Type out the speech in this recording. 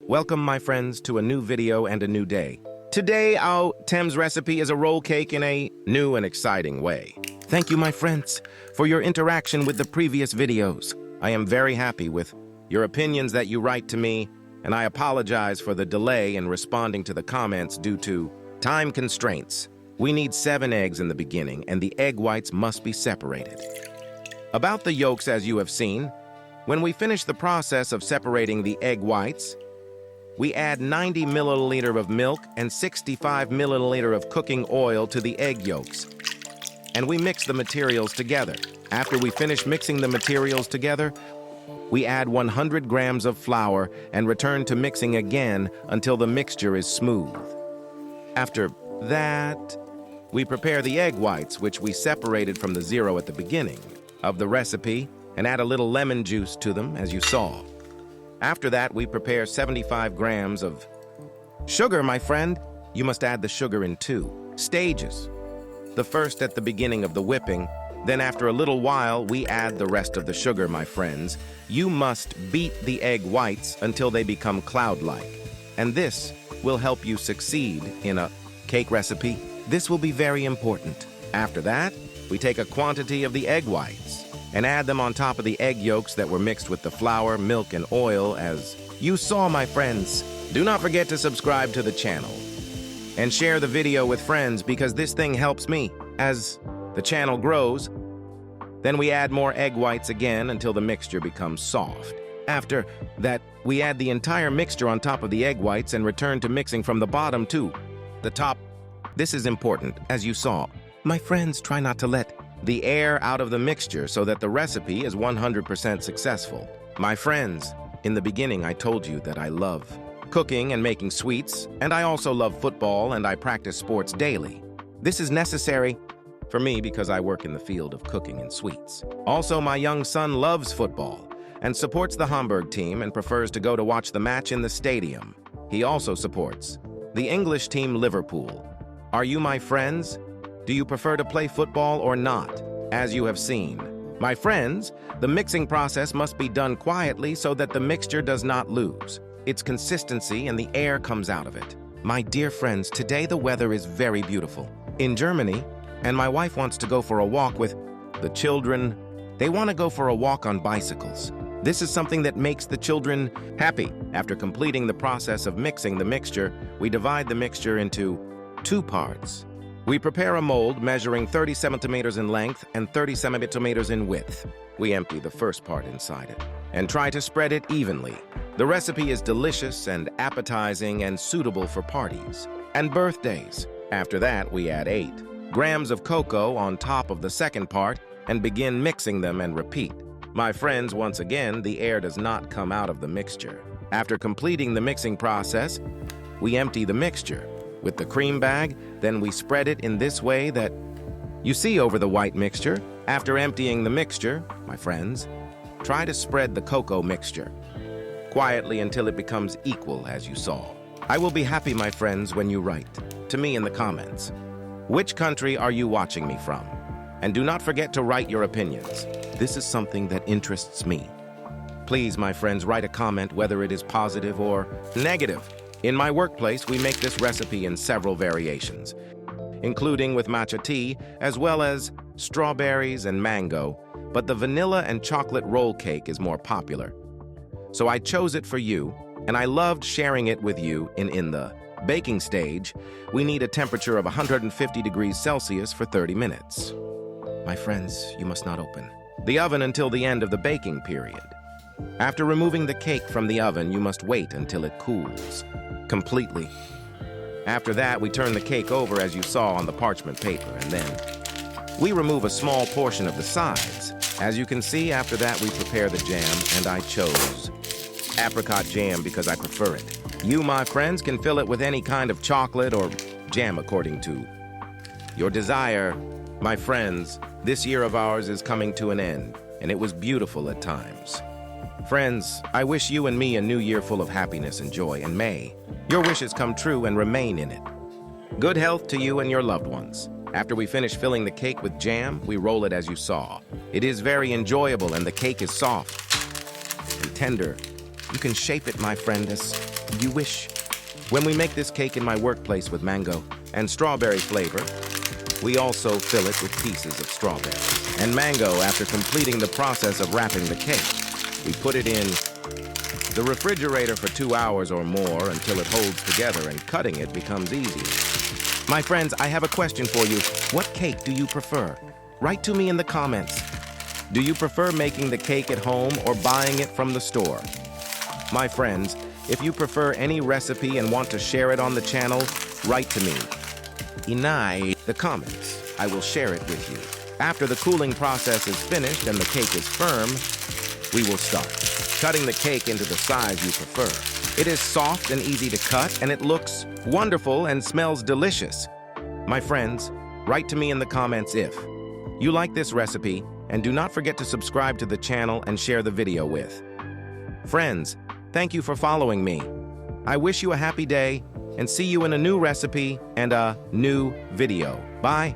Welcome, my friends, to a new video and a new day. Today, our Thames recipe is a roll cake in a new and exciting way. Thank you, my friends, for your interaction with the previous videos. I am very happy with your opinions that you write to me, and I apologize for the delay in responding to the comments due to time constraints. We need 7 eggs in the beginning, and the egg whites must be separated. About the yolks, as you have seen, when we finish the process of separating the egg whites, we add 90 milliliter of milk and 65 milliliter of cooking oil to the egg yolks, and we mix the materials together. After we finish mixing the materials together, we add 100 grams of flour and return to mixing again until the mixture is smooth. After that, we prepare the egg whites, which we separated from the zero at the beginning of the recipe, and add a little lemon juice to them, as you saw. After that, we prepare 75 grams of sugar, my friend. You must add the sugar in 2 stages. The first at the beginning of the whipping, then after a little while, we add the rest of the sugar, my friends. You must beat the egg whites until they become cloud-like, and this will help you succeed in a cake recipe. This will be very important. After that, we take a quantity of the egg whites and add them on top of the egg yolks that were mixed with the flour, milk, and oil, as you saw, my friends. Do not forget to subscribe to the channel and share the video with friends, because this thing helps me as the channel grows. Then we add more egg whites again until the mixture becomes soft. After that, we add the entire mixture on top of the egg whites and return to mixing from the bottom to the top. This is important, as you saw. My friends, try not to let the air out of the mixture so that the recipe is 100% successful. My friends, in the beginning I told you that I love cooking and making sweets, and I also love football, and I practice sports daily. This is necessary for me because I work in the field of cooking and sweets. Also, my young son loves football and supports the Hamburg team and prefers to go to watch the match in the stadium. He also supports the English team Liverpool. Are you my friends? Do you prefer to play football or not? As you have seen, my friends, the mixing process must be done quietly so that the mixture does not lose its consistency and the air comes out of it. My dear friends, today the weather is very beautiful in Germany, and my wife wants to go for a walk with the children. They want to go for a walk on bicycles. This is something that makes the children happy. After completing the process of mixing the mixture, we divide the mixture into 2 parts. We prepare a mold measuring 30 centimeters in length and 30 centimeters in width. We empty the first part inside it and try to spread it evenly. The recipe is delicious and appetizing and suitable for parties and birthdays. After that, we add 8 grams of cocoa on top of the second part and begin mixing them and repeat. My friends, once again, the air does not come out of the mixture. After completing the mixing process, we empty the mixture with the cream bag, then we spread it in this way that you see over the white mixture. After emptying the mixture, my friends, try to spread the cocoa mixture quietly until it becomes equal, as you saw. I will be happy, my friends, when you write to me in the comments. Which country are you watching me from? And do not forget to write your opinions. This is something that interests me. Please, my friends, write a comment whether it is positive or negative. In my workplace, we make this recipe in several variations, including with matcha tea, as well as strawberries and mango, but the vanilla and chocolate roll cake is more popular. So I chose it for you, and I loved sharing it with you. In the baking stage, we need a temperature of 150 degrees Celsius for 30 minutes. My friends, you must not open the oven until the end of the baking period. After removing the cake from the oven, you must wait until it cools completely. After that, we turn the cake over, as you saw on the parchment paper, and then we remove a small portion of the sides. As you can see, after that, we prepare the jam, and I chose apricot jam because I prefer it. You, my friends, can fill it with any kind of chocolate or jam according to your desire. My friends, this year of ours is coming to an end, and it was beautiful at times. Friends, I wish you and me a new year full of happiness and joy, and may your wishes come true and remain in it. Good health to you and your loved ones. After we finish filling the cake with jam, we roll it as you saw. It is very enjoyable, and the cake is soft and tender. You can shape it, my friend, as you wish. When we make this cake in my workplace with mango and strawberry flavor, we also fill it with pieces of strawberry and mango. After completing the process of wrapping the cake, we put it in the refrigerator for 2 hours or more until it holds together and cutting it becomes easy. My friends, I have a question for you. What cake do you prefer? Write to me in the comments. Do you prefer making the cake at home or buying it from the store? My friends, if you prefer any recipe and want to share it on the channel, write to me in the comments. I will share it with you. After the cooling process is finished and the cake is firm, we will start cutting the cake into the size you prefer. It is soft and easy to cut, and it looks wonderful and smells delicious. My friends, write to me in the comments if you like this recipe, and do not forget to subscribe to the channel and share the video with friends. Thank you for following me. I wish you a happy day and see you in a new recipe and a new video. Bye.